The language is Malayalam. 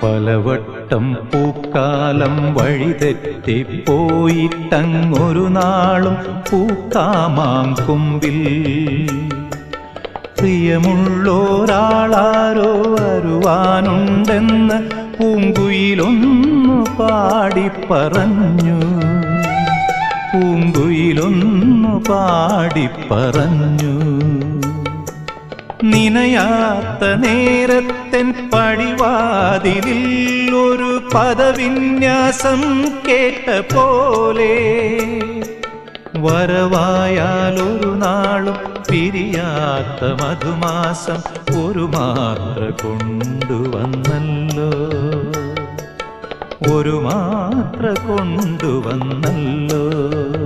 പലവട്ടം പൂക്കാലം വഴിതെറ്റിപ്പോയിട്ടങ്ങൊരു നാളും പൂക്കാമാങ്കൊമ്പിൽ പ്രിയമുള്ളോരാളാരോ വരുവാനുണ്ടെന്ന് പൂങ്കുയിലൊന്നു പാടിപ്പറഞ്ഞു. പൂങ്കുയിലൊന്നു പാടിപ്പറഞ്ഞു. നിനയാത്ത നേരത്തെൻ പടിവാതിലിൽ ഒരു പദവിന്യാസം കേട്ട പോലെ വരവായാലൊരു നാളും പിരിയാത്ത മധുമാസം ഒരു മാത്ര കൊണ്ടുവന്നല്ലോ. ഒരു മാത്ര കൊണ്ടുവന്നല്ലോ.